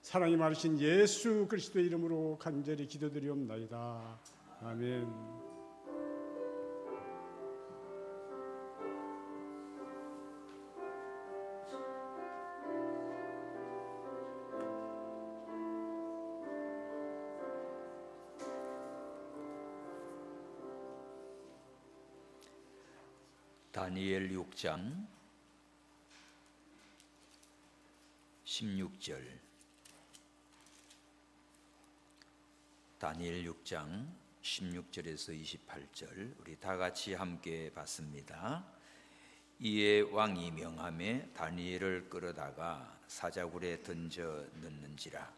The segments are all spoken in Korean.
사랑이 많으신 예수 그리스도의 이름으로 간절히 기도드리옵나이다. 아멘. 다니엘 6장 16절. 다니엘 6장 16절에서 28절 우리 다 같이 함께 봤습니다. 이에 왕이 명함에 다니엘을 끌어다가 사자굴에 던져 넣는지라.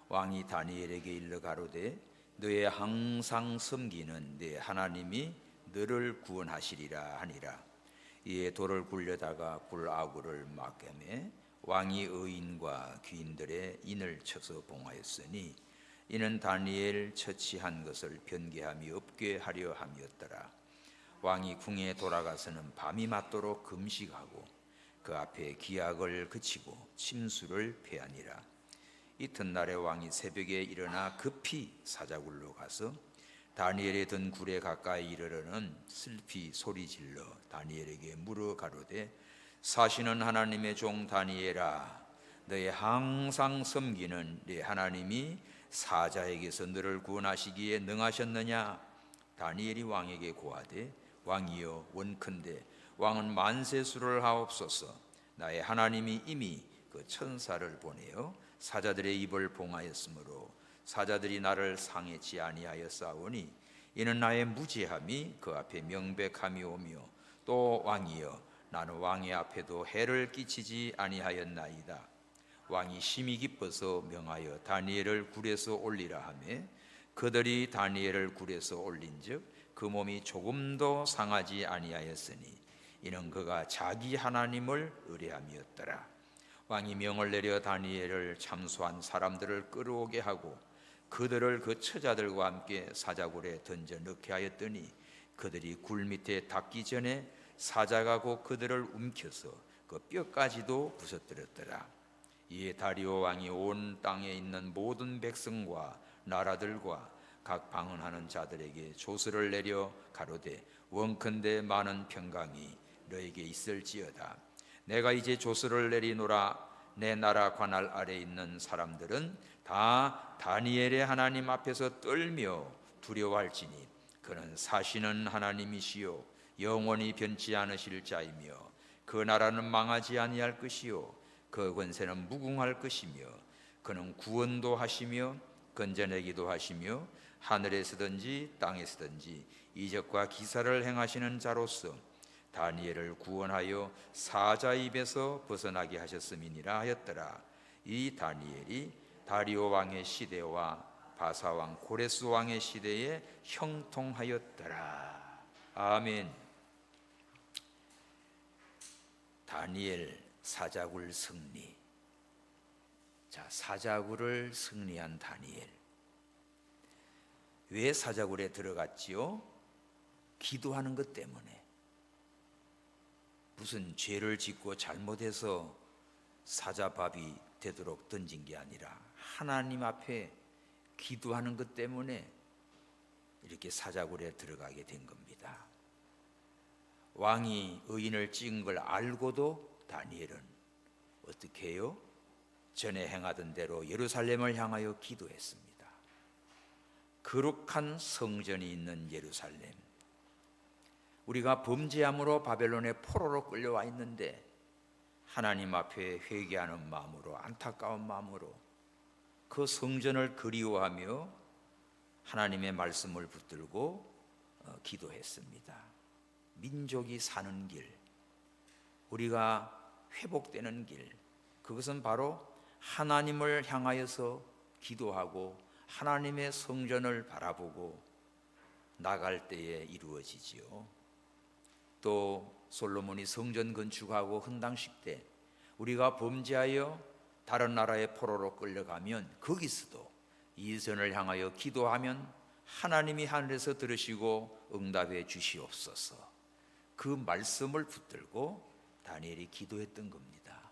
왕이 다니엘에게 일러 가로되 너의 항상 섬기는 네 하나님이 너를 구원하시리라 하니라. 이에 돌을 굴려다가 굴아구를 막게매 왕이 의인과 귀인들의 인을 쳐서 봉하였으니 이는 다니엘 처치한 것을 변개함이 없게 하려 함이었더라. 왕이 궁에 돌아가서는 밤이 맞도록 금식하고 그 앞에 기약을 그치고 침수를 패하니라. 이튿날에 왕이 새벽에 일어나 급히 사자굴로 가서 다니엘이 든 굴에 가까이 이르러는 슬피 소리질러 다니엘에게 물어 가로되 사시는 하나님의 종 다니엘아, 너의 항상 섬기는 네 하나님이 사자에게서 너를 구원하시기에 능하셨느냐? 다니엘이 왕에게 고하되 왕이여 원컨대 왕은 만세수를 하옵소서. 나의 하나님이 이미 그 천사를 보내어 사자들의 입을 봉하였으므로 사자들이 나를 상해치 아니하였사오니 이는 나의 무죄함이 그 앞에 명백함이 오며 또 왕이여 나는 왕의 앞에도 해를 끼치지 아니하였나이다. 왕이 심히 기뻐서 명하여 다니엘을 굴에서 올리라 하며 그들이 다니엘을 굴에서 올린즉 그 몸이 조금도 상하지 아니하였으니 이는 그가 자기 하나님을 의뢰함이었더라. 왕이 명을 내려 다니엘을 참수한 사람들을 끌어오게 하고 그들을 그 처자들과 함께 사자굴에 던져 넣게 하였더니 그들이 굴 밑에 닿기 전에 사자가 곧 그들을 움켜서 그 뼈까지도 부서뜨렸더라. 이에 다리오 왕이 온 땅에 있는 모든 백성과 나라들과 각 방언하는 자들에게 조서를 내려 가로되 원컨대 많은 평강이 너에게 있을지어다. 내가 이제 조서를 내리노라. 내 나라 관할 아래 있는 사람들은 다 다니엘의 하나님 앞에서 떨며 두려워할지니 그는 사시는 하나님이시요 영원히 변치 않으실 자이며 그 나라는 망하지 아니할 것이요 그 권세는 무궁할 것이며 그는 구원도 하시며 건져내기도 하시며 하늘에서든지 땅에서든지 이적과 기사를 행하시는 자로서 다니엘을 구원하여 사자 입에서 벗어나게 하셨음이니라 하였더라. 이 다니엘이 다리오 왕의 시대와 바사 왕 고레스 왕의 시대에 형통하였더라. 아멘. 다니엘 사자굴 승리. 자, 사자굴을 승리한 다니엘. 왜 사자굴에 들어갔지요? 기도하는 것 때문에. 무슨 죄를 짓고 잘못해서 사자밥이 되도록 던진 게 아니라 하나님 앞에 기도하는 것 때문에 이렇게 사자굴에 들어가게 된 겁니다. 왕이 의인을 찍은 걸 알고도 다니엘은 어떻게 해요? 전에 행하던 대로 예루살렘을 향하여 기도했습니다. 거룩한 성전이 있는 예루살렘, 우리가 범죄함으로 바벨론의 포로로 끌려와 있는데 하나님 앞에 회개하는 마음으로, 안타까운 마음으로 그 성전을 그리워하며 하나님의 말씀을 붙들고 기도했습니다. 민족이 사는 길, 우리가 회복되는 길, 그것은 바로 하나님을 향하여서 기도하고 하나님의 성전을 바라보고 나갈 때에 이루어지지요. 또 솔로몬이 성전 건축하고 헌당식 때 우리가 범죄하여 다른 나라의 포로로 끌려가면 거기서도 이 전을 향하여 기도하면 하나님이 하늘에서 들으시고 응답해 주시옵소서. 그 말씀을 붙들고 다니엘이 기도했던 겁니다.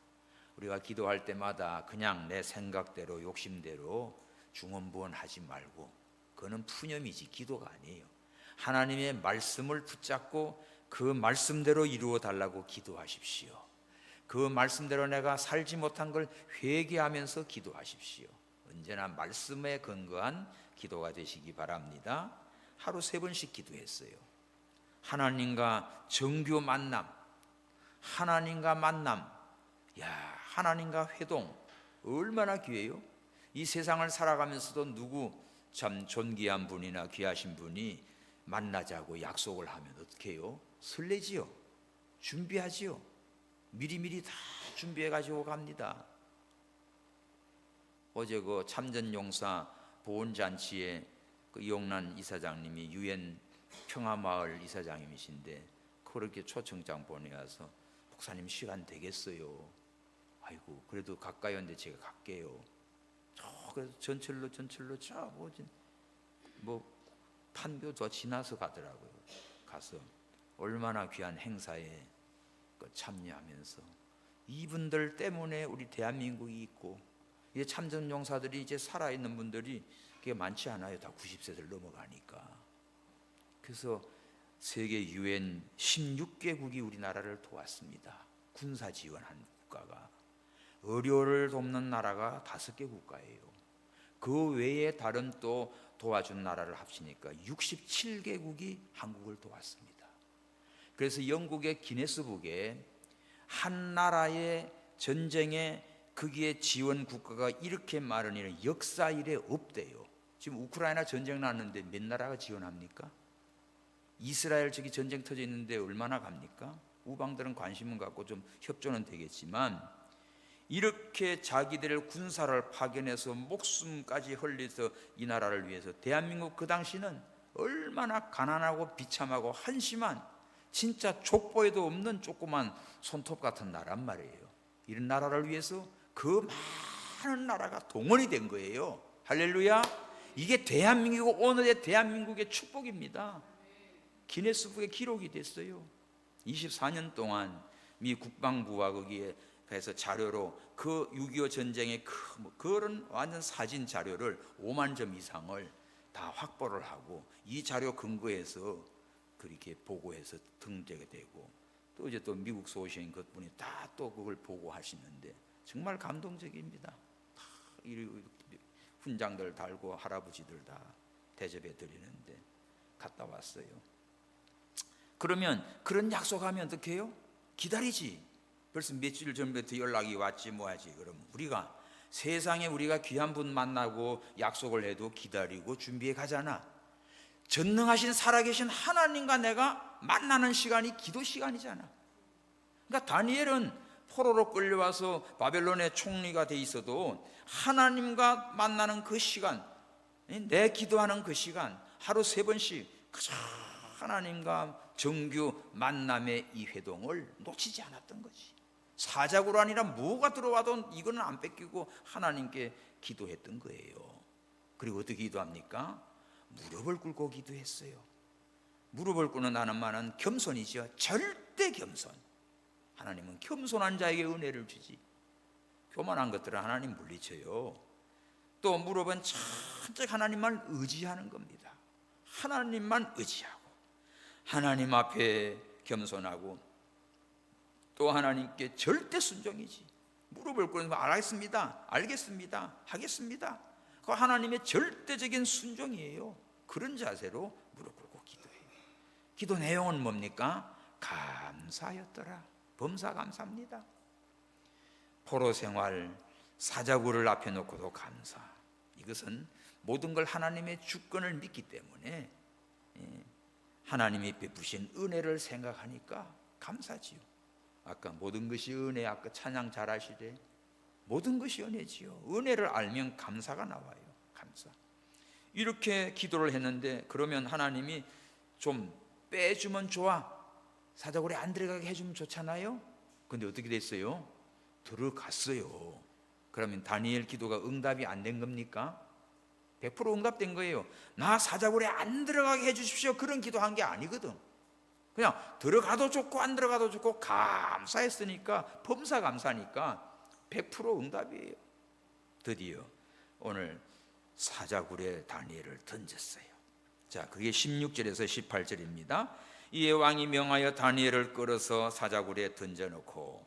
우리가 기도할 때마다 그냥 내 생각대로 욕심대로 중언부언하지 말고, 그거는 푸념이지 기도가 아니에요. 하나님의 말씀을 붙잡고 그 말씀대로 이루어 달라고 기도하십시오. 그 말씀대로 내가 살지 못한 걸 회개하면서 기도하십시오. 언제나 말씀에 근거한 기도가 되시기 바랍니다. 하루 3번씩 기도했어요. 하나님과 정규 만남, 하나님과 만남, 하나님과 회동, 얼마나 귀해요. 이 세상을 살아가면서도 누구 참 존귀한 분이나 귀하신 분이 만나자고 약속을 하면 어떻게 해요? 설레지요. 준비하지요. 미리미리 다 준비해 가지고 갑니다. 어제 그 참전용사 보훈잔치에 그 이용란 이사장님이 유엔 평화마을 이사장님이신데 그렇게 초청장 보내와서 목사님 시간 되겠어요. 아이고 그래도 가까이 왔는데 제가 갈게요. 그래서 전철로 저 뭐 판교 더 지나서 가더라고요. 가서 얼마나 귀한 행사에 참여하면서 이분들 때문에 우리 대한민국이 있고, 이제 참전용사들이 이제 살아있는 분들이 그게 많지 않아요. 다 90세를 넘어가니까. 그래서 세계 유엔 16개국이 우리나라를 도왔습니다. 군사 지원한 국가가. 의료를 돕는 나라가 5개 국가예요. 그 외에 다른 또 도와준 나라를 합치니까 67개국이 한국을 도왔습니다. 그래서 영국의 기네스북에 한 나라의 전쟁에 거기에 지원 국가가 이렇게 많은 일은 역사 이래 없대요. 지금 우크라이나 전쟁 났는데 몇 나라가 지원합니까? 이스라엘 저기 전쟁 터져 있는데 얼마나 갑니까? 우방들은 관심은 갖고 좀 협조는 되겠지만, 이렇게 자기들의 군사를 파견해서 목숨까지 흘려서 이 나라를 위해서, 대한민국 그 당시는 얼마나 가난하고 비참하고 한심한, 진짜 족보에도 없는 조그만 손톱 같은 나란 말이에요. 이런 나라를 위해서 그 많은 나라가 동원이 된 거예요. 할렐루야. 이게 대한민국, 오늘의 대한민국의 축복입니다. 기네스북에 기록이 됐어요. 24년 동안 미 국방부와 거기에 그래서 자료로 그 6.25 전쟁의 그런 완전 사진 자료를 5만 점 이상을 다 확보를 하고, 이 자료 근거해서 그렇게 보고해서 등재가 되고, 또 이제 또 미국에서 오신 그분이 다 또 그걸 보고하시는데 정말 감동적입니다. 이 훈장들 달고 할아버지들 다 대접해 드리는데 갔다 왔어요. 그러면 그런 약속하면 어떻게 해요? 기다리지. 벌써 며칠 전부터 연락이 왔지 뭐하지. 그럼 우리가 세상에 우리가 귀한 분 만나고 약속을 해도 기다리고 준비해 가잖아. 전능하신 살아계신 하나님과 내가 만나는 시간이 기도 시간이잖아. 그러니까 다니엘은 포로로 끌려와서 바벨론의 총리가 돼 있어도 하나님과 만나는 그 시간, 내 기도하는 그 시간, 하루 3번씩 그저 하나님과 정규 만남의 이 회동을 놓치지 않았던 거지. 사자구로 아니라 뭐가 들어와도 이거는 안 뺏기고 하나님께 기도했던 거예요. 그리고 어떻게 기도합니까? 무릎을 꿇고 기도했어요. 무릎을 꿇는 하는 말은 겸손이죠. 절대 겸손. 하나님은 겸손한 자에게 은혜를 주지, 교만한 것들은 하나님 물리쳐요. 또 무릎은 천적 하나님만 의지하는 겁니다. 하나님만 의지하고 하나님 앞에 겸손하고 또 하나님께 절대 순종이지. 무릎을 꿇으면 알겠습니다, 하겠습니다. 그 하나님의 절대적인 순종이에요. 그런 자세로 무릎 꿇고 기도해요. 기도 내용은 뭡니까? 감사였더라. 범사 감사합니다. 포로 생활, 사자구를 앞에 놓고도 감사. 이것은 모든 걸 하나님의 주권을 믿기 때문에 하나님이 베푸신 은혜를 생각하니까 감사지요. 아까 모든 것이 은혜, 아까 찬양 잘하시되 모든 것이 은혜지요. 은혜를 알면 감사가 나와요. 감사. 이렇게 기도를 했는데, 그러면 하나님이 좀 빼주면 좋아, 사자굴에 안 들어가게 해주면 좋잖아요. 근데 어떻게 됐어요? 들어갔어요. 그러면 다니엘 기도가 응답이 안 된 겁니까? 100% 응답된 거예요. 나 사자굴에 안 들어가게 해주십시오, 그런 기도한 게 아니거든. 그냥 들어가도 좋고 안 들어가도 좋고 감사했으니까, 범사 감사니까 100% 응답이에요. 드디어 오늘 사자굴에 다니엘을 던졌어요. 자, 그게 16절에서 18절입니다. 이에 왕이 명하여 다니엘을 끌어서 사자굴에 던져놓고,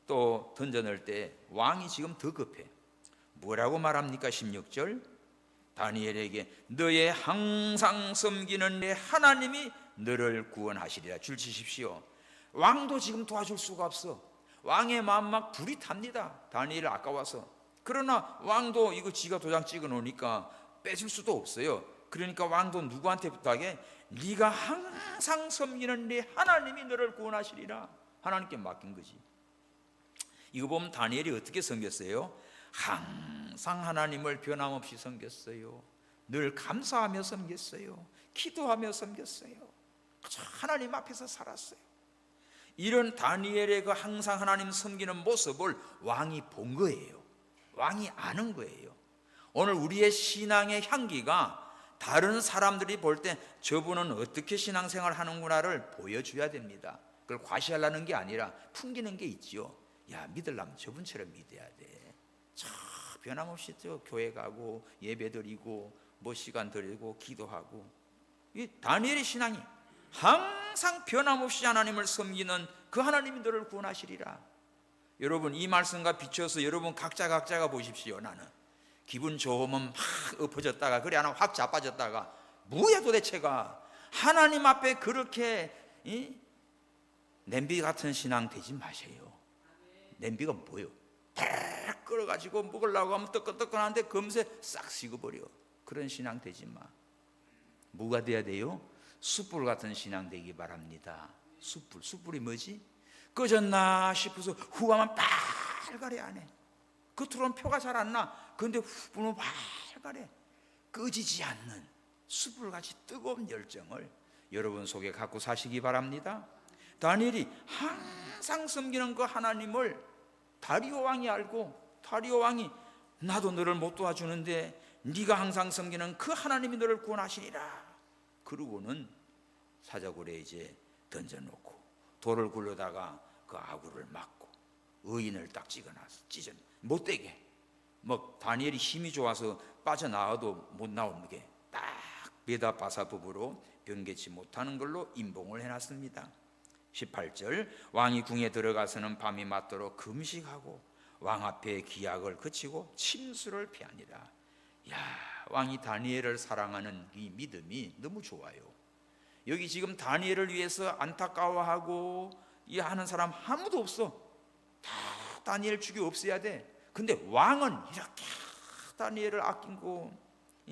또 던져놓을 때 왕이 지금 더 급해. 뭐라고 말합니까? 16절, 다니엘에게 너의 항상 섬기는 내 하나님이 너를 구원하시리라. 줄 치십시오. 왕도 지금 도와줄 수가 없어. 왕의 마음 막 불이 탑니다. 다니엘을 아까워서. 그러나 왕도 이거 지가 도장 찍어 놓으니까 뺏을 수도 없어요. 그러니까 왕도 누구한테 부탁해? 네가 항상 섬기는 네 하나님이 너를 구원하시리라. 하나님께 맡긴 거지. 이거 보면 다니엘이 어떻게 섬겼어요? 항상 하나님을 변함없이 섬겼어요. 늘 감사하며 섬겼어요. 기도하며 섬겼어요. 하나님 앞에서 살았어요. 이런 다니엘의 그 항상 하나님 섬기는 모습을 왕이 본 거예요. 왕이 아는 거예요. 오늘 우리의 신앙의 향기가 다른 사람들이 볼 때 저분은 어떻게 신앙생활 하는구나를 보여줘야 됩니다. 그걸 과시하려는 게 아니라 풍기는 게 있죠. 야, 믿으려면 저분처럼 믿어야 돼. 참 변함없이 저 교회 가고 예배 드리고 뭐 시간 드리고 기도하고. 이 다니엘의 신앙이 항상 변함없이 하나님을 섬기는 그 하나님이 너를 구원하시리라. 여러분, 이 말씀과 비춰서 여러분 각자가 보십시오. 나는 기분 좋으면 막 엎어졌다가 그래 하나 확 자빠졌다가 뭐야 도대체가. 하나님 앞에 그렇게 냄비 같은 신앙 되지 마세요. 냄비가 뭐예요? 팍 끓어가지고 먹으려고 하면 뜨끈뜨끈한데 금세 싹 식어버려. 그런 신앙 되지 마. 뭐가 돼야 돼요? 숯불 같은 신앙 되기 바랍니다. 숯불이 뭐지? 꺼졌나 싶어서 후하면 빨가래 안 해. 겉으로는 표가 잘 안 나. 그런데 후불은 빨가래. 꺼지지 않는 숯불같이 뜨거운 열정을 여러분 속에 갖고 사시기 바랍니다. 다니엘이 항상 섬기는 그 하나님을 다리오 왕이 알고, 다리오 왕이 나도 너를 못 도와주는데 네가 항상 섬기는 그 하나님이 너를 구원하시리라. 그러고는 사자굴에 이제 던져놓고 돌을 굴러다가 그 아구를 막고 의인을 딱 찍어놔서 찢어 못되게, 뭐 다니엘이 힘이 좋아서 빠져나와도 못 나오게 딱 메다바사법으로 변개치 못하는 걸로 임봉을 해놨습니다. 18절, 왕이 궁에 들어가서는 밤이 맞도록 금식하고 왕 앞에 기약을 그치고 침수를 피하니라. 야, 왕이 다니엘을 사랑하는 이 믿음이 너무 좋아요. 여기 지금 다니엘을 위해서 안타까워하고 이 하는 사람 아무도 없어. 다 다니엘 죽이 없어야 돼. 근데 왕은 이렇게 다니엘을 아끼고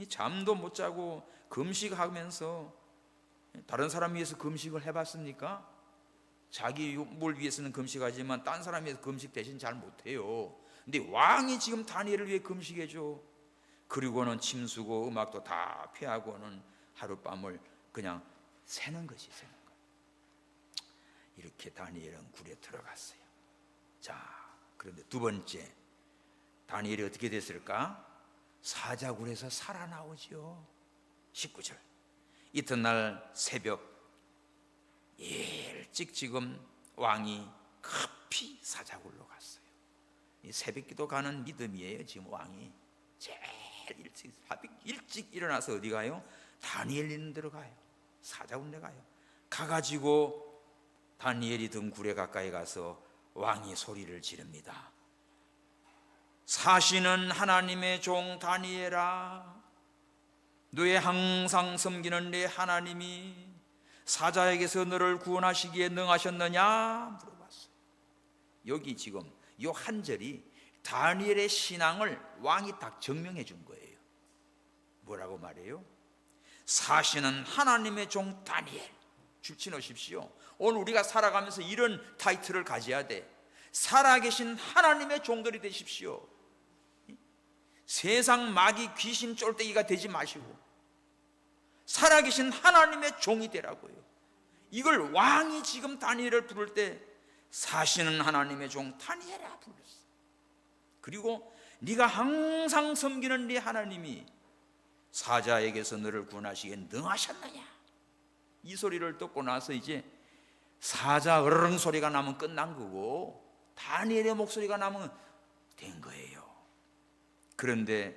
잠도 못 자고 금식하면서, 다른 사람 위해서 금식을 해봤습니까? 자기 뭘 위해서는 금식하지만 딴 사람 위해서 금식 대신 잘 못해요. 근데 왕이 지금 다니엘을 위해 금식해줘. 그리고는 침수고 음악도 다 피하고는 하룻밤을 그냥 새는 것이 새는 것. 이렇게 다니엘은 굴에 들어갔어요. 자, 그런데 두 번째, 다니엘이 어떻게 됐을까? 사자굴에서 살아나오죠. 19절, 이튿날 새벽 일찍 지금 왕이 급히 사자굴로 갔어요. 이 새벽기도 가는 믿음이에요. 지금 왕이 제일 일찍 일어나서 어디 가요? 다니엘 있는 데로 가요. 사자굴에 가요. 가가지고 다니엘이 든 굴에 가까이 가서 왕이 소리를 지릅니다. 사시는 하나님의 종 다니엘아, 너의 항상 섬기는 내 하나님이 사자에게서 너를 구원하시기에 능하셨느냐 물어봤어요. 여기 지금 이 한 절이 다니엘의 신앙을 왕이 딱 증명해 준 거예요. 뭐라고 말해요? 사시는 하나님의 종 다니엘. 줄치 놓으십시오. 오늘 우리가 살아가면서 이런 타이틀을 가져야 돼. 살아계신 하나님의 종들이 되십시오. 세상 마귀 귀신 쫄대기가 되지 마시고 살아계신 하나님의 종이 되라고요. 이걸 왕이 지금 다니엘을 부를 때 사시는 하나님의 종 다니엘아 불렀어. 그리고 네가 항상 섬기는 네 하나님이 사자에게서 너를 구원하시기에 능하셨느냐. 이 소리를 듣고 나서 이제 사자 으르릉 소리가 나면 끝난 거고, 다니엘의 목소리가 나면 된 거예요. 그런데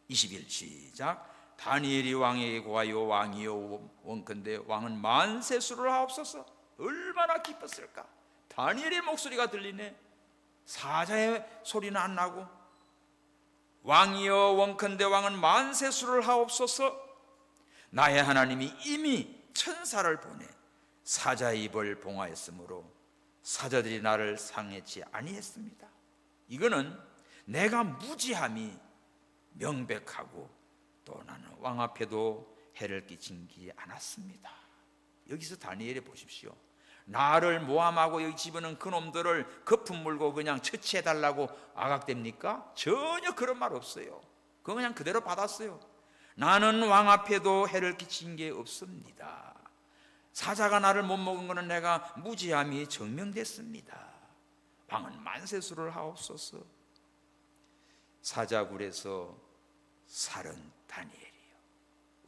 21 시작. 다니엘이 왕에게 고하여 왕이여 원컨대 왕은 만세수를 하옵소서. 얼마나 기뻤을까. 다니엘의 목소리가 들리네. 사자의 소리는 안 나고. 왕이여 원컨대 왕은 만세수를 하옵소서. 나의 하나님이 이미 천사를 보내 사자의 입을 봉하였으므로 사자들이 나를 상해치 아니했습니다. 이거는 내가 무지함이 명백하고 또 나는 왕 앞에도 해를 끼치지 않았습니다. 여기서 다니엘에 보십시오. 나를 모함하고 여기 집어넣은 그놈들을 거품 물고 그냥 처치해달라고 아각됩니까? 전혀 그런 말 없어요. 그거 그냥 그대로 받았어요. 나는 왕 앞에도 해를 끼친 게 없습니다. 사자가 나를 못 먹은 것은 내가 무지함이 증명됐습니다. 왕은 만세수를 하옵소서. 사자굴에서 살은 다니엘이요.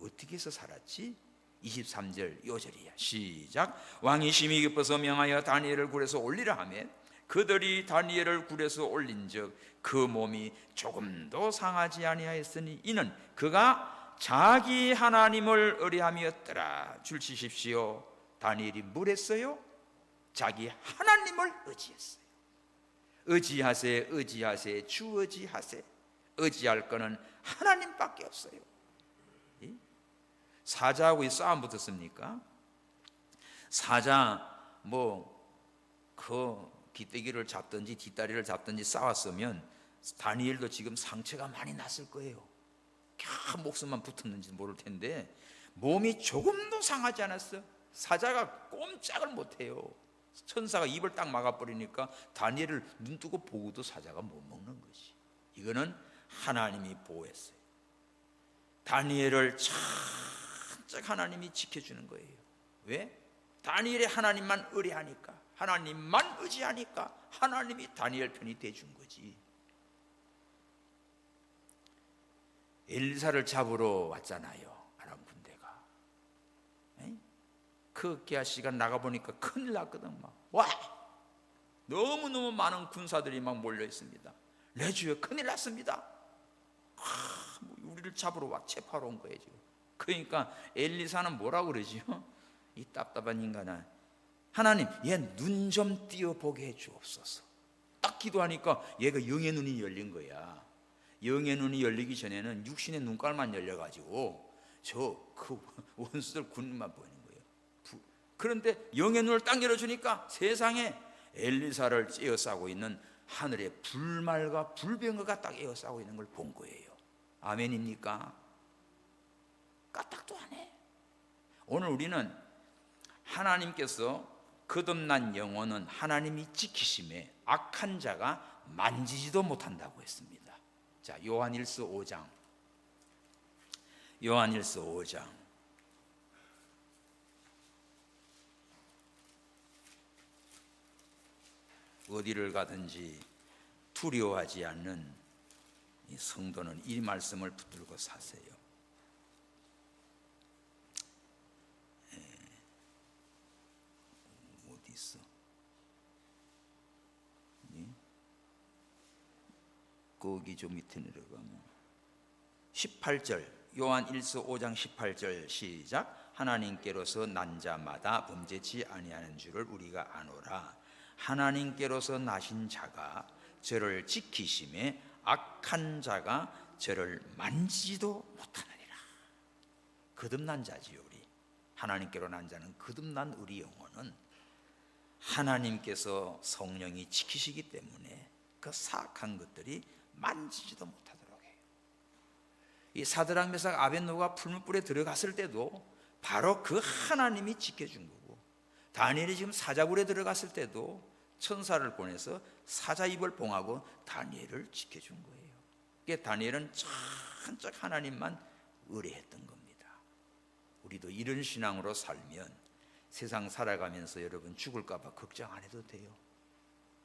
어떻게 해서 살았지? 23절 요절이야. 시작. 왕이 심히 기뻐서 명하여 다니엘을 굴에서 올리라 하며 그들이 다니엘을 굴에서 올린즉 그 몸이 조금도 상하지 아니하였으니 이는 그가 자기 하나님을 의뢰함이었더라. 줄 치십시오. 다니엘이 뭘 했어요? 자기 하나님을 의지했어요. 의지하세, 의지하세, 주 의지하세. 의지할 거는 하나님밖에 없어요. 사자하고 싸움 붙었습니까? 사자 그 기대기를 잡든지 뒷다리를 잡든지 싸웠으면 다니엘도 지금 상처가 많이 났을 거예요. 캬 목숨만 붙었는지 모를 텐데 몸이 조금도 상하지 않았어. 사자가 꼼짝을 못해요. 천사가 입을 딱 막아버리니까 다니엘을 눈 뜨고 보고도 사자가 못 먹는 것이. 이거는 하나님이 보호했어요. 다니엘을 찬짝 하나님이 지켜주는 거예요. 왜? 다니엘의 하나님만 의뢰하니까, 하나님만 의지하니까 하나님이 다니엘 편이 돼준 거지. 엘리사를 잡으러 왔잖아요. 아람 군대가. 그 게하시가 나가보니까 큰일 났거든. 와! 너무너무 많은 군사들이 막 몰려 있습니다. 내 주여 큰일 났습니다. 우리를 잡으러 체포하러 온 거예요 지금. 그러니까 엘리사는 뭐라고 그러지요? 이 답답한 인간아, 하나님 얘 눈 좀 띄어보게 해주옵소서. 딱 기도하니까 얘가 영의 눈이 열린 거야. 영의 눈이 열리기 전에는 육신의 눈깔만 열려가지고 그 원수들 군만 보이는 거예요. 그런데 영의 눈을 딱 열어주니까 세상에 엘리사를 에워싸고 있는 하늘의 불말과 불병거가 딱 에워싸고 있는 걸 본 거예요. 아멘입니까? 까딱도 안 해. 오늘 우리는 하나님께서 거듭난 영혼은 하나님이 지키심에 악한 자가 만지지도 못한다고 했습니다. 자, 요한일서 5장. 요한일서 5장. 어디를 가든지 두려워하지 않는 이 성도는 이 말씀을 붙들고 사세요. 어디 있어? 거기 좀 밑에 내려가면 18절 요한 1서 5장 18절 시작. 하나님께로서 난 자마다 범죄치 아니하는 줄을 우리가 아노라. 하나님께로서 나신 자가 저를 지키심에 악한 자가 저를 만지지도 못하느니라. 거듭난 자지요. 우리 하나님께로 난 자는 거듭난 우리 영혼은 하나님께서 성령이 지키시기 때문에 그 사악한 것들이 만지지도 못하도록 해요. 이 사드락 메삭 아벳노가 풀무불에 들어갔을 때도 바로 그 하나님이 지켜준 거고, 다니엘이 지금 사자굴에 들어갔을 때도 천사를 보내서 사자 입을 봉하고 다니엘을 지켜준 거예요. 그게 다니엘은 천적 하나님만 의뢰했던 겁니다. 우리도 이런 신앙으로 살면 세상 살아가면서 여러분 죽을까 봐 걱정 안 해도 돼요.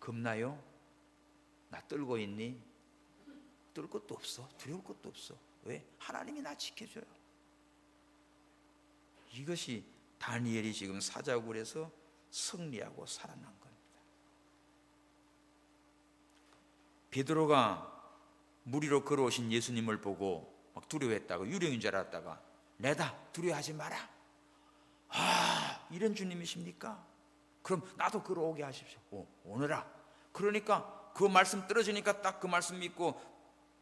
겁나요? 나 떨고 있니? 떨 것도 없어. 두려울 것도 없어. 왜? 하나님이 나 지켜줘요. 이것이 다니엘이 지금 사자굴에서 승리하고 살아난 겁니다. 베드로가 물 위로 걸어오신 예수님을 보고 막 두려워했다고, 유령인 줄 알았다가 내다, 두려워하지 마라. 아, 이런 주님이십니까? 그럼 나도 걸어오게 하십시오. 오너라. 그러니까 그 말씀 떨어지니까 딱 그 말씀 믿고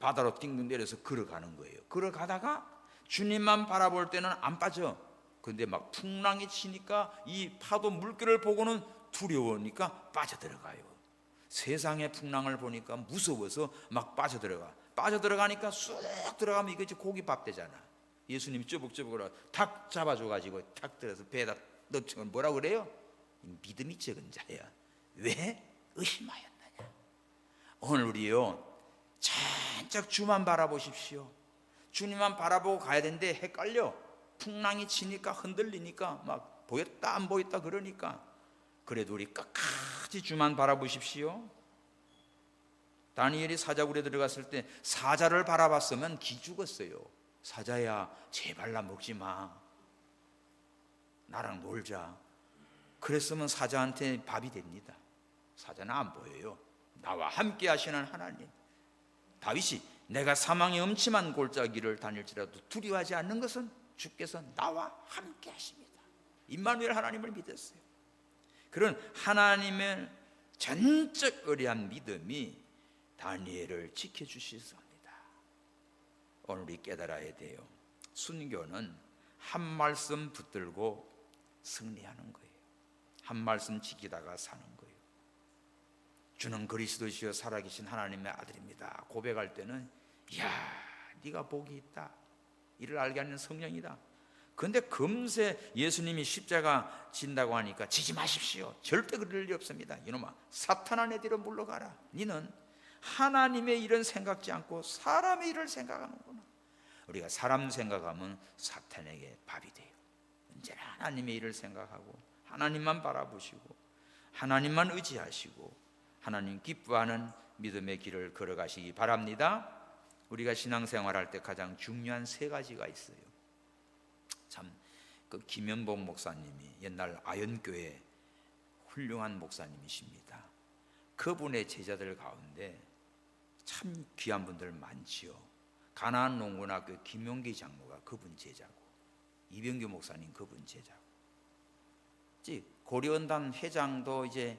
바다로 띵 내려서 걸어가는 거예요. 걸어가다가 주님만 바라볼 때는 안 빠져. 근데 막 풍랑이 치니까 이 파도 물결을 보고는 두려우니까 빠져들어가요. 세상의 풍랑을 보니까 무서워서 막 빠져들어가니까 쑥 들어가면 이거 이제 고기밥 되잖아. 예수님이 쩌벅쩌벅 탁 잡아줘가지고 탁 들어서 배에다 넣으면 뭐라 그래요? 믿음이 적은 자야. 왜 의심하였느냐? 오늘 우리요, 잔뜩 주만 바라보십시오. 주님만 바라보고 가야 되는데 헷갈려. 풍랑이 치니까 흔들리니까 막 보였다 안 보였다 그러니까. 그래도 우리 끝까지 주만 바라보십시오. 다니엘이 사자굴에 들어갔을 때 사자를 바라봤으면 기 죽었어요. 사자야, 제발 나 먹지 마. 나랑 놀자. 그랬으면 사자한테 밥이 됩니다. 사자는 안 보여요. 나와 함께 하시는 하나님. 다윗이 내가 사망의 음침한 골짜기를 다닐지라도 두려워하지 않는 것은 주께서 나와 함께 하십니다. 임마누엘 하나님을 믿었어요. 그런 하나님의 전적 의리한 믿음이 다니엘을 지켜주셨습니다. 오늘 우리 깨달아야 돼요. 순교는 한 말씀 붙들고 승리하는 거예요. 한 말씀 지키다가 사는 거예요. 주는 그리스도시여 살아계신 하나님의 아들입니다. 고백할 때는 이야, 네가 복이 있다. 이를 알게 하는 성령이다. 그런데 금세 예수님이 십자가 진다고 하니까 지지 마십시오. 절대 그럴 리 없습니다. 이놈아, 사탄아 내 뒤로 물러가라. 너는 하나님의 일은 생각지 않고 사람의 일을 생각하는구나. 우리가 사람 생각하면 사탄에게 밥이 돼요. 언제나 하나님의 일을 생각하고 하나님만 바라보시고 하나님만 의지하시고 하나님 기뻐하는 믿음의 길을 걸어가시기 바랍니다. 우리가 신앙생활할 때 가장 중요한 세 가지가 있어요. 참, 그 김현복 목사님이 옛날 아연교회 훌륭한 목사님이십니다. 그분의 제자들 가운데 참 귀한 분들 많지요. 가나안 농군학교 김용기 장로가 그분 제자고, 이병규 목사님 그분 제자고, 고려은단 회장도 이제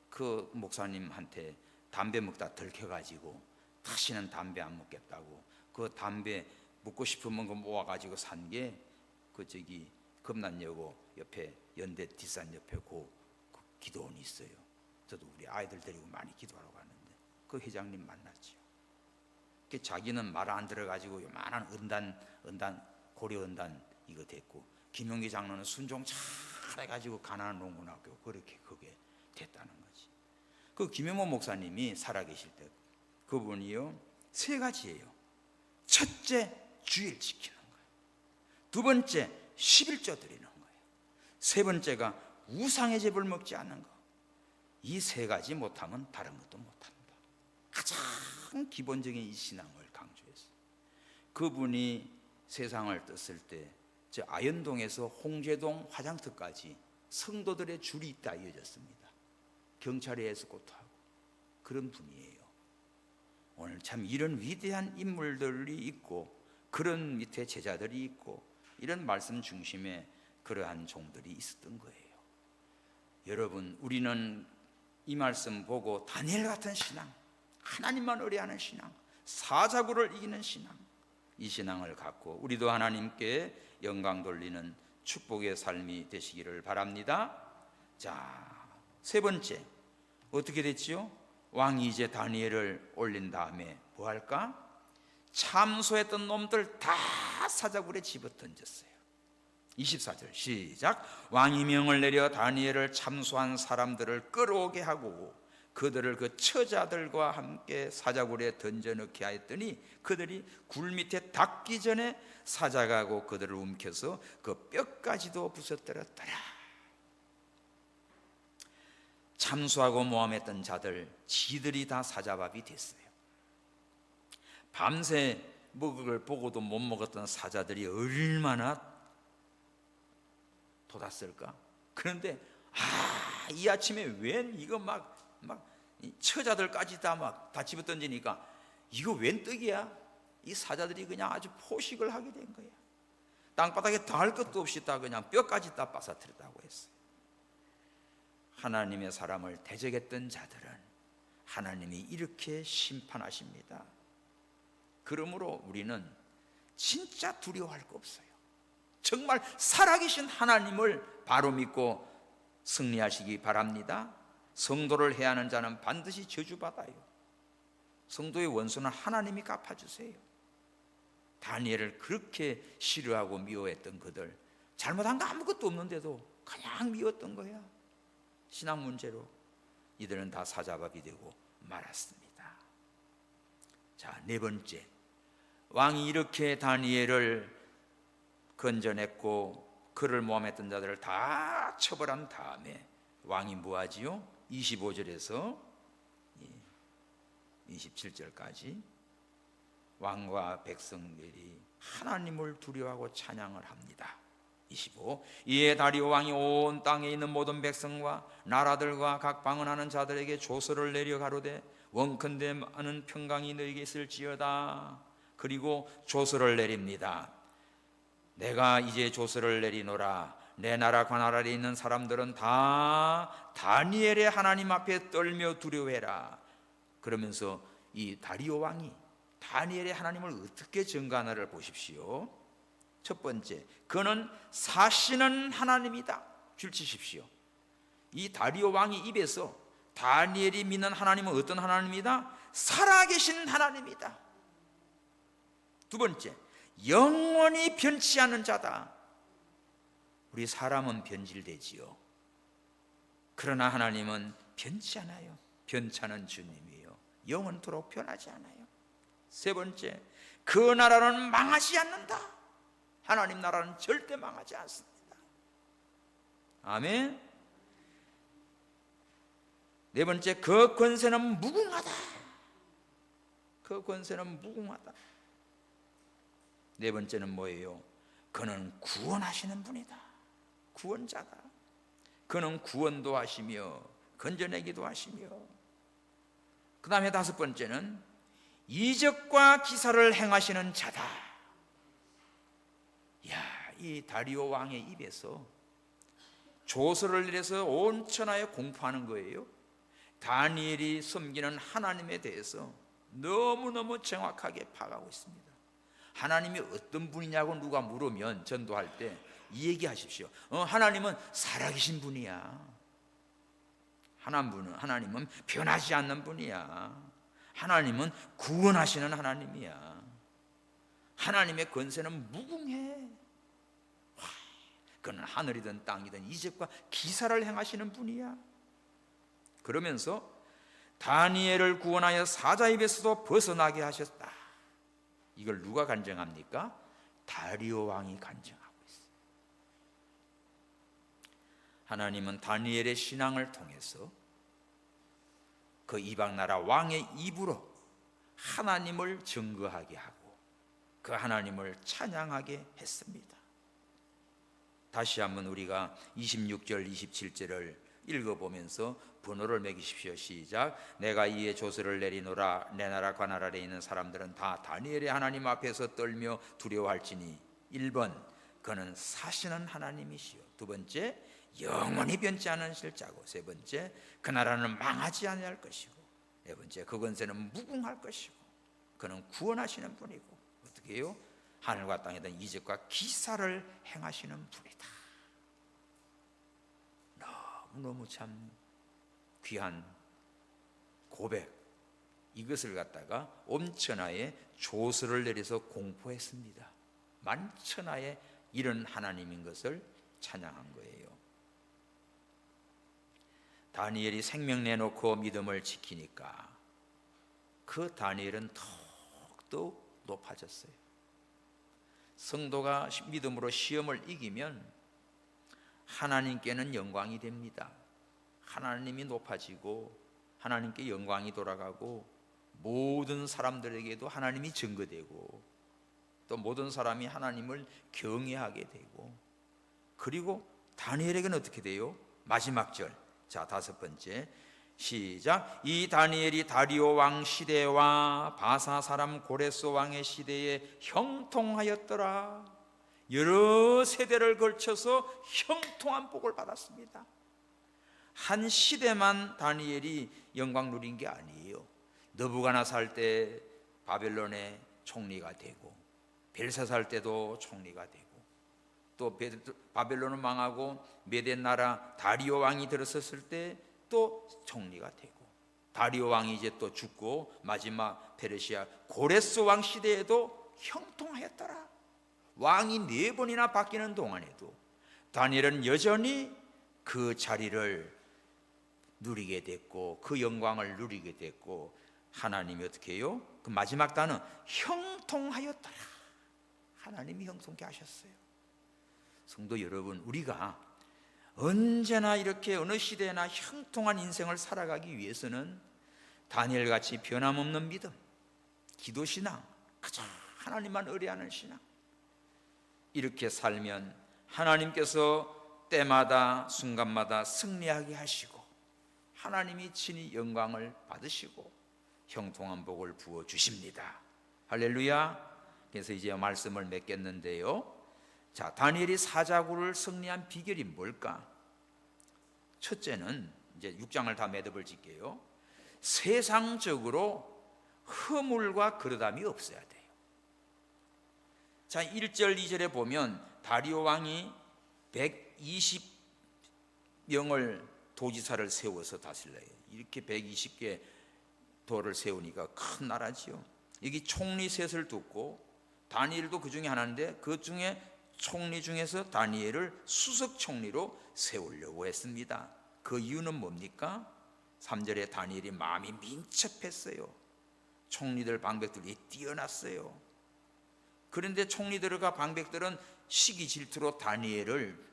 그 목사님한테 담배 먹다 들켜가지고 다시는 담배 안 먹겠다고 그 담배 먹고 싶으면 그 모아가지고 산 게 그 저기 금난여고 옆에 연대 뒷산 옆에 그 기도원이 있어요. 저도 우리 아이들 데리고 많이 기도하러 갔는데 그 회장님 만났지요. 그 자기는 말 안 들어가지고 요만한 은단 고려 은단 이거 됐고, 김용기 장로는 순종 잘해가지고 가나안 농군학교 그렇게 그게 됐다는 거지. 그 김영모 목사님이 살아계실 때 그분이요 세 가지예요. 첫째, 주일 지키는 거예요. 두 번째, 11조 드리는 거예요. 세 번째가 우상의 제물 먹지 않는 거. 이 세 가지 못하면 다른 것도 못한다. 가장 기본적인 이 신앙을 강조했어요. 그분이 세상을 떴을 때 저 아현동에서 홍제동 화장터까지 성도들의 줄이 있다 이어졌습니다. 경찰에 에스코트하고 그런 분이에요. 오늘 참 이런 위대한 인물들이 있고 그런 밑에 제자들이 있고 이런 말씀 중심에 그러한 종들이 있었던 거예요. 여러분, 우리는 이 말씀 보고 다니엘 같은 신앙, 하나님만 의뢰하는 신앙, 사자굴을 이기는 신앙, 이 신앙을 갖고 우리도 하나님께 영광 돌리는 축복의 삶이 되시기를 바랍니다. 자, 세 번째 어떻게 됐지요? 왕이 이제 다니엘을 올린 다음에 뭐 할까? 참소했던 놈들 다 사자굴에 집어던졌어요. 24절 시작. 왕이 명을 내려 다니엘을 참소한 사람들을 끌어오게 하고 그들을 그 처자들과 함께 사자굴에 던져넣게 하였더니 그들이 굴 밑에 닿기 전에 사자가 그들을 움켜서 그 뼈까지도 부서뜨렸더라. 참소하고 모함했던 자들 지들이 다 사자밥이 됐어요. 밤새 먹을 걸 보고도 못 먹었던 사자들이 얼마나 돋았을까? 그런데 이 아침에 웬 이거 막 이 처자들까지 다 집어 던지니까 이거 웬 떡이야? 이 사자들이 그냥 아주 포식을 하게 된 거야. 땅바닥에 닿을 것도 없이 다 그냥 뼈까지 다 빠사뜨렸다고 했어요. 하나님의 사람을 대적했던 자들은 하나님이 이렇게 심판하십니다. 그러므로 우리는 진짜 두려워할 거 없어요. 정말 살아계신 하나님을 바로 믿고 승리하시기 바랍니다. 성도를 해하는 자는 반드시 저주받아요. 성도의 원수는 하나님이 갚아주세요. 다니엘을 그렇게 싫어하고 미워했던 그들, 잘못한 거 아무것도 없는데도 그냥 미웠던 거야. 신앙 문제로 이들은 다 사자밥이 되고 말았습니다. 자, 네 번째, 왕이 이렇게 다니엘을 건져냈고 그를 모함했던 자들을 다 처벌한 다음에 왕이 뭐하지요? 25절에서 27절까지 왕과 백성들이 하나님을 두려워하고 찬양을 합니다. 25. 이에 다리오 왕이 온 땅에 있는 모든 백성과 나라들과 각 방언하는 자들에게 조서를 내려 가로되 원컨대 많은 평강이 너에게 있을지어다. 그리고 조서를 내립니다. 내가 이제 조서를 내리노라. 내 나라 관할 아래 있는 사람들은 다 다니엘의 하나님 앞에 떨며 두려워해라. 그러면서 이 다리오 왕이 다니엘의 하나님을 어떻게 증거하나를 보십시오. 첫 번째, 그는 사시는 하나님이다. 줄치십시오. 이 다리오 왕이 입에서 다니엘이 믿는 하나님은 어떤 하나님이다? 살아계신 하나님이다. 두 번째, 영원히 변치 않는 자다. 우리 사람은 변질되지요. 그러나 하나님은 변치 않아요. 변찮은 주님이에요. 영원토록 변하지 않아요. 세 번째, 그 나라는 망하지 않는다. 하나님 나라는 절대 망하지 않습니다. 아멘. 네 번째, 그 권세는 무궁하다. 그 권세는 무궁하다. 네 번째는 뭐예요? 그는 구원하시는 분이다. 구원자다. 그는 구원도 하시며 건져내기도 하시며. 그 다음에 다섯 번째는 이적과 기사를 행하시는 자다. 야, 이 다리오 왕의 입에서 조서를 내려서 온 천하에 공포하는 거예요. 다니엘이 섬기는 하나님에 대해서 너무너무 정확하게 파악하고 있습니다. 하나님이 어떤 분이냐고 누가 물으면 전도할 때 이 얘기하십시오. 하나님은 살아계신 분이야. 하나님은 변하지 않는 분이야. 하나님은 구원하시는 하나님이야. 하나님의 권세는 무궁해. 그는 하늘이든 땅이든 이적과 기사를 행하시는 분이야. 그러면서 다니엘을 구원하여 사자 입에서도 벗어나게 하셨다. 이걸 누가 간증합니까? 다리오 왕이 간증하고 있어요. 하나님은 다니엘의 신앙을 통해서 그 이방 나라 왕의 입으로 하나님을 증거하게 하고 그 하나님을 찬양하게 했습니다. 다시 한번 우리가 26절 27절을 읽어보면서 번호를 매기십시오. 시작. 내가 이에 조서를 내리노라. 내 나라 관할 아래 있는 사람들은 다 다니엘의 하나님 앞에서 떨며 두려워할지니. 1번, 그는 사시는 하나님이시요. 두 번째, 영원히 변치 않으실 자고. 세 번째, 그 나라는 망하지 아니할 것이고. 네 번째, 그 권세는 무궁할 것이고. 그는 구원하시는 분이고. 어떻게 해요? 하늘과 땅에든 이적과 기사를 행하시는 분이다. 너무너무 참 귀한 고백, 이것을 갖다가 온 천하에 조서를 내려서 공포했습니다. 만천하에 이런 하나님인 것을 찬양한 거예요. 다니엘이 생명 내놓고 믿음을 지키니까 그 다니엘은 더욱더 높아졌어요. 성도가 믿음으로 시험을 이기면 하나님께는 영광이 됩니다. 하나님이 높아지고 하나님께 영광이 돌아가고 모든 사람들에게도 하나님이 증거되고 또 모든 사람이 하나님을 경외하게 되고, 그리고 다니엘에게는 어떻게 돼요? 마지막 절, 자, 다섯 번째, 시작. 이 다니엘이 다리오 왕 시대와 바사 사람 고레스 왕의 시대에 형통하였더라. 여러 세대를 걸쳐서 형통한 복을 받았습니다. 한 시대만 다니엘이 영광 누린 게 아니에요. 느부갓네살 때 바벨론의 총리가 되고, 벨사살 때도 총리가 되고, 또 바벨론은 망하고 메덴 나라 다리오 왕이 들어섰을 때 또 총리가 되고, 다리오 왕이 이제 또 죽고 마지막 페르시아 고레스 왕 시대에도 형통하였더라. 왕이 4번이나 바뀌는 동안에도 다니엘은 여전히 그 자리를 누리게 됐고, 그 영광을 누리게 됐고, 하나님이 어떻게 해요? 그 마지막 단어 형통하였더라. 하나님이 형통케 하셨어요. 성도 여러분, 우리가 언제나 이렇게 어느 시대나 형통한 인생을 살아가기 위해서는 다니엘같이 변함없는 믿음, 기도신앙, 그저 하나님만 의뢰하는 신앙, 이렇게 살면 하나님께서 때마다 순간마다 승리하게 하시고 하나님이 친히 영광을 받으시고 형통한 복을 부어주십니다. 할렐루야. 그래서 이제 말씀을 맺겠는데요, 자, 다니엘이 사자굴을 승리한 비결이 뭘까? 첫째는 이제 6장을 다 매듭을 짓게요. 세상적으로 허물과 그릇함이 없어야 돼요. 자, 1절 2절에 보면 다리오 왕이 120명을 도지사를 세워서 다스려요. 이렇게 120개 도를 세우니까 큰 나라지요. 여기 총리 셋을 두고 다니엘도 그 중에 하나인데, 그 중에 총리 중에서 다니엘을 수석 총리로 세우려고 했습니다. 그 이유는 뭡니까? 3절에 다니엘이 마음이 민첩했어요. 총리들 방백들이 뛰어났어요. 그런데 총리들과 방백들은 시기 질투로 다니엘을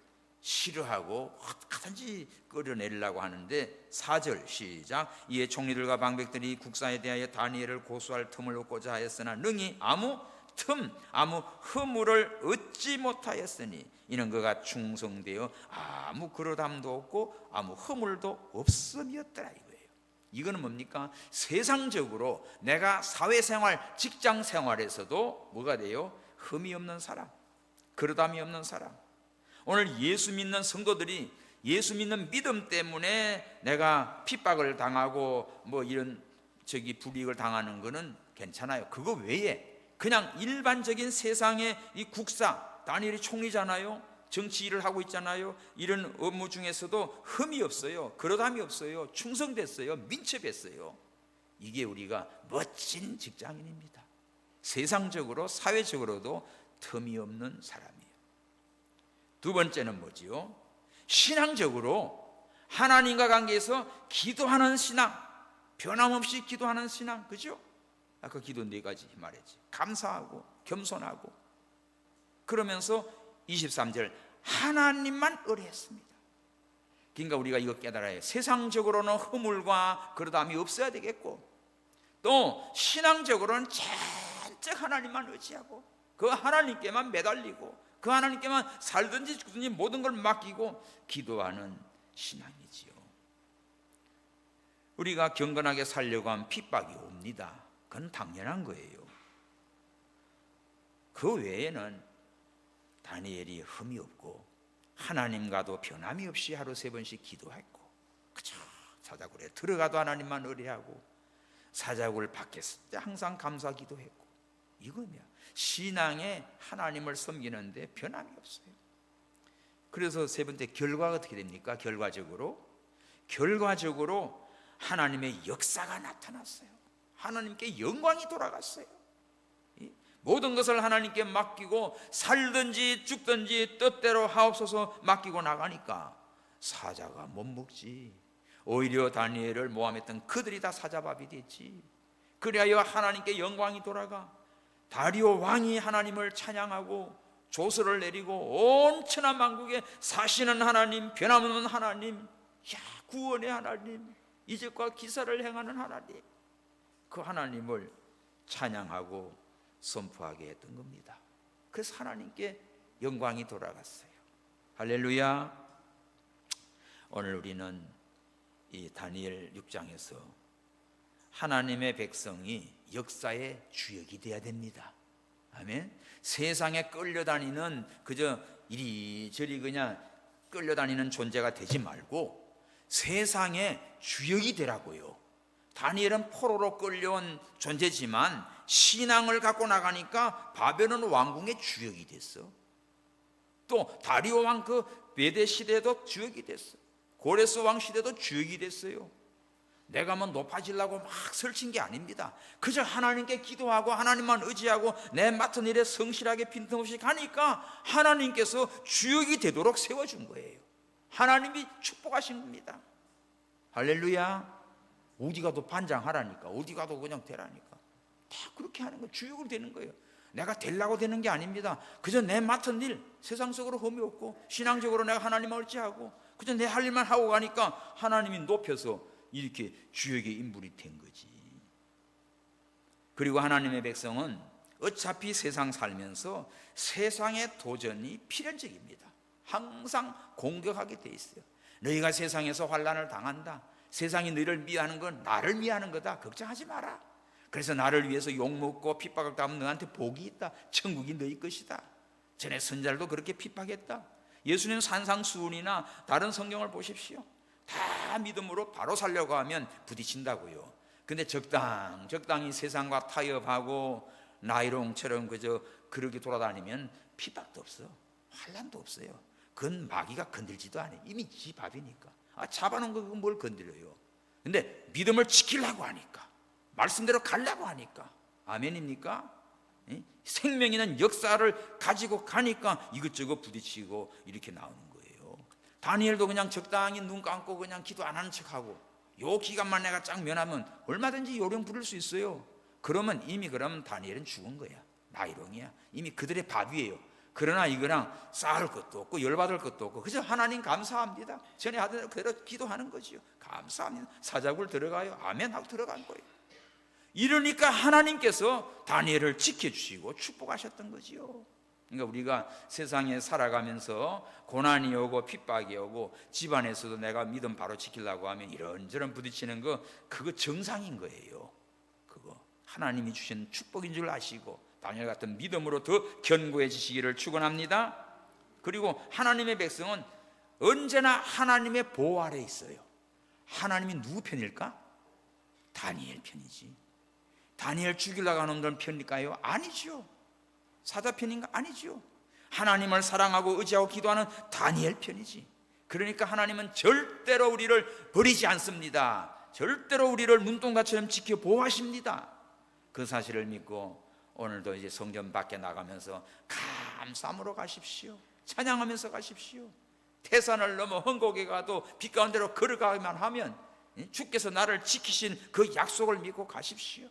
싫어하고 어떻게든지 끌어내리려고 하는데, 4절 시작. 이에 총리들과 방백들이 국사에 대하여 다니엘을 고소할 틈을 얻고자 하였으나 능히 아무 허물을 얻지 못하였으니 이는 그가 충성되어 아무 그릇함도 없고 아무 허물도 없음이었더라 이거예요. 이거는 뭡니까? 세상적으로 내가 사회생활, 직장생활에서도 뭐가 돼요? 흠이 없는 사람, 그릇함이 없는 사람. 오늘 예수 믿는 성도들이 예수 믿는 믿음 때문에 내가 핍박을 당하고 뭐 이런 불이익을 당하는 거는 괜찮아요. 그거 외에 그냥 일반적인 세상의 이 국사, 다니엘이 총리잖아요. 정치 일을 하고 있잖아요. 이런 업무 중에서도 흠이 없어요. 그릇함이 없어요. 충성됐어요. 민첩했어요. 이게 우리가 멋진 직장인입니다. 세상적으로 사회적으로도 틈이 없는 사람이에요. 두 번째는 뭐지요? 신앙적으로 하나님과 관계에서 기도하는 신앙, 변함없이 기도하는 신앙, 그죠? 아까 기도 4가지 말했지. 감사하고 겸손하고, 그러면서 23절 하나님만 의뢰했습니다. 그러니까 우리가 이거 깨달아야 해요. 세상적으로는 허물과 그릇함이 없어야 되겠고, 또 신앙적으로는 진짜 하나님만 의지하고 그 하나님께만 매달리고 그 하나님께만 살든지 죽든지 모든 걸 맡기고 기도하는 신앙이지요. 우리가 경건하게 살려고 하면 핍박이 옵니다. 그건 당연한 거예요. 그 외에는 다니엘이 흠이 없고 하나님과도 변함이 없이 하루 3번씩 기도했고, 그저 사자굴에 들어가도 하나님만 의뢰하고 사자굴 밖에서 항상 감사 기도했고, 이거냐 신앙에 하나님을 섬기는데 변함이 없어요. 그래서 3번째 결과가 어떻게 됩니까? 결과적으로 하나님의 역사가 나타났어요. 하나님께 영광이 돌아갔어요. 모든 것을 하나님께 맡기고 살든지 죽든지 뜻대로 하옵소서 맡기고 나가니까 사자가 못 먹지. 오히려 다니엘을 모함했던 그들이 다 사자밥이 됐지. 그리하여 하나님께 영광이 돌아가 다리오 왕이 하나님을 찬양하고 조서를 내리고 온 천하 만국에 사시는 하나님, 변함없는 하나님, 구원의 하나님, 이적과 기사를 행하는 하나님, 그 하나님을 찬양하고 선포하게 했던 겁니다. 그래서 하나님께 영광이 돌아갔어요. 할렐루야. 오늘 우리는 이 다니엘 6장에서 하나님의 백성이 역사의 주역이 되어야 됩니다. 아멘. 세상에 끌려다니는 그저 이리저리 그냥 끌려다니는 존재가 되지 말고 세상의 주역이 되라고요. 다니엘은 포로로 끌려온 존재지만 신앙을 갖고 나가니까 바벨론 왕궁의 주역이 됐어. 또 다리오 왕 그 메대 시대도 주역이 됐어. 고레스 왕 시대도 주역이 됐어요. 내가 뭐 높아지려고 막 설친 게 아닙니다. 그저 하나님께 기도하고 하나님만 의지하고 내 맡은 일에 성실하게 빈틈없이 가니까 하나님께서 주역이 되도록 세워준 거예요. 하나님이 축복하신 겁니다. 할렐루야. 어디 가도 반장하라니까, 어디 가도 그냥 되라니까. 다 그렇게 하는 거예요. 주역으로 되는 거예요. 내가 되려고 되는 게 아닙니다. 그저 내 맡은 일, 세상 속으로 흠이 없고 신앙적으로 내가 하나님을 의지하고 그저 내 할 일만 하고 가니까 하나님이 높여서 이렇게 주역의 인물이 된 거지. 그리고 하나님의 백성은 어차피 세상 살면서 세상의 도전이 필연적입니다. 항상 공격하게 돼 있어요. 너희가 세상에서 환난을 당한다. 세상이 너희를 미워하는 건 나를 미워하는 거다. 걱정하지 마라. 그래서 나를 위해서 욕먹고 핍박을 당하면 너한테 복이 있다. 천국이 너희 것이다. 전에 선자들도 그렇게 핍박했다. 예수님 산상수훈이나 다른 성경을 보십시오. 다 믿음으로 바로 살려고 하면 부딪힌다고요. 근데 적당히 세상과 타협하고 나이롱처럼 그저 그렇게 돌아다니면 핍박도 없어. 환난도 없어요. 그건 마귀가 건들지도 않아요. 이미 지 밥이니까. 잡아놓은 거 그거 뭘 건드려요. 근데 믿음을 지키려고 하니까, 말씀대로 가려고 하니까, 아멘입니까? 생명 있는 역사를 가지고 가니까 이것저것 부딪히고 이렇게 나오는 거예요. 다니엘도 그냥 적당히 눈 감고 그냥 기도 안 하는 척하고 요 기간만 내가 쫙 면하면 얼마든지 요령 부릴 수 있어요. 그러면 다니엘은 죽은 거야. 나이롱이야. 이미 그들의 밥이에요. 그러나 이거랑 쌓을 것도 없고 열받을 것도 없고 그저 하나님 감사합니다. 전에 하던 대로 그대로 기도하는 거지요. 감사합니다. 사자굴 들어가요. 아멘 하고 들어간 거예요. 이러니까 하나님께서 다니엘을 지켜주시고 축복하셨던 거지요. 그러니까 우리가 세상에 살아가면서 고난이 오고 핍박이 오고 집안에서도 내가 믿음 바로 지키려고 하면 이런저런 부딪히는 거 그거 정상인 거예요. 그거 하나님이 주신 축복인 줄 아시고 다니엘 같은 믿음으로 더 견고해지시기를 축원합니다. 그리고 하나님의 백성은 언제나 하나님의 보호 아래 있어요. 하나님이 누구 편일까? 다니엘 편이지. 다니엘 죽이려고 하는 놈들 편일까요? 아니죠. 사자 편인가? 아니죠. 하나님을 사랑하고 의지하고 기도하는 다니엘 편이지. 그러니까 하나님은 절대로 우리를 버리지 않습니다. 절대로 우리를 눈동자처럼 지켜 보호하십니다. 그 사실을 믿고 오늘도 이제 성전 밖에 나가면서 감사함으로 가십시오. 찬양하면서 가십시오. 태산을 넘어 헝곡에 가도 빛 가운데로 걸어가기만 하면 주께서 나를 지키신 그 약속을 믿고 가십시오.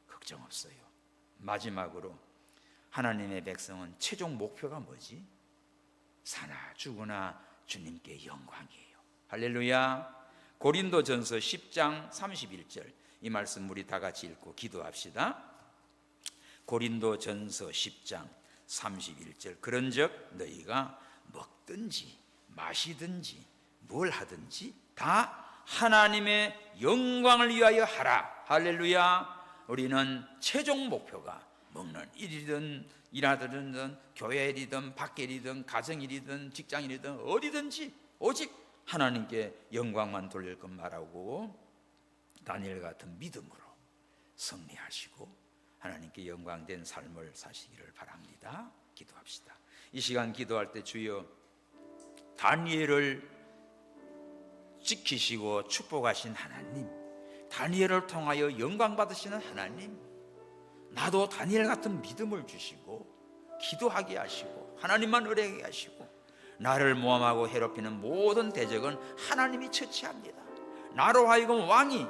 걱정 없어요. 마지막으로 하나님의 백성은 최종 목표가 뭐지? 사나 죽으나 주님께 영광이에요. 할렐루야. 고린도전서 10장 31절 이 말씀 우리 다 같이 읽고 기도합시다. 고린도전서 10장 31절 그런즉 너희가 먹든지 마시든지 뭘 하든지 다 하나님의 영광을 위하여 하라. 할렐루야. 우리는 최종 목표가 먹는 일이든 일하든 교회 일이든 밖에 일이든 가정 일이든 직장 일이든 어디든지 오직 하나님께 영광만 돌릴 것 말하고 다니엘 같은 믿음으로 승리하시고 하나님께 영광된 삶을 사시기를 바랍니다. 기도합시다. 이 시간 기도할 때 주여 다니엘을 지키시고 축복하신 하나님, 다니엘을 통하여 영광 받으시는 하나님, 나도 다니엘 같은 믿음을 주시고 기도하게 하시고 하나님만 의뢰하게 하시고 나를 모함하고 괴롭히는 모든 대적은 하나님이 처치합니다. 나로 하여금 왕이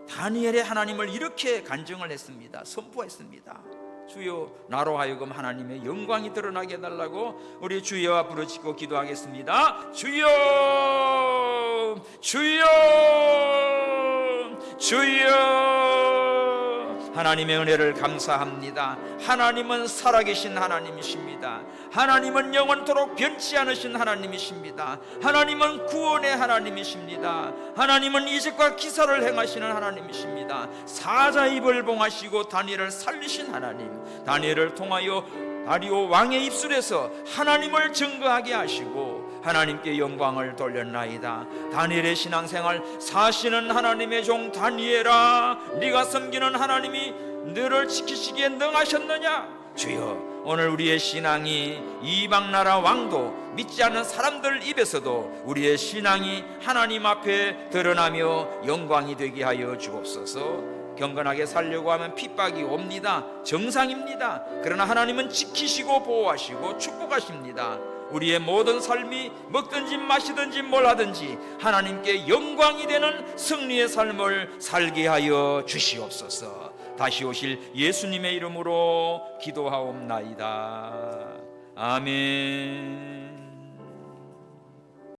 다니엘의 하나님을 이렇게 간증을 했습니다. 선포했습니다. 주여 나로 하여금 하나님의 영광이 드러나게 해달라고 우리 주여와 부르짖고 기도하겠습니다. 주여 주여 주여 하나님의 은혜를 감사합니다. 하나님은 살아계신 하나님이십니다. 하나님은 영원토록 변치 않으신 하나님이십니다. 하나님은 구원의 하나님이십니다. 하나님은 이적과 기사를 행하시는 하나님이십니다. 사자의 입을 봉하시고 다니엘을 살리신 하나님, 다니엘을 통하여 다리오 왕의 입술에서 하나님을 증거하게 하시고 하나님께 영광을 돌렸나이다. 다니엘의 신앙생활, 사시는 하나님의 종 다니엘아, 네가 섬기는 하나님이 너를 지키시기에 능하셨느냐? 주여, 오늘 우리의 신앙이 이방 나라 왕도 믿지 않는 사람들 입에서도 우리의 신앙이 하나님 앞에 드러나며 영광이 되게 하여 주옵소서. 경건하게 살려고 하면 핍박이 옵니다. 정상입니다. 그러나 하나님은 지키시고 보호하시고 축복하십니다. 우리의 모든 삶이 먹든지 마시든지 뭘 하든지 하나님께 영광이 되는 승리의 삶을 살게 하여 주시옵소서. 다시 오실 예수님의 이름으로 기도하옵나이다. 아멘.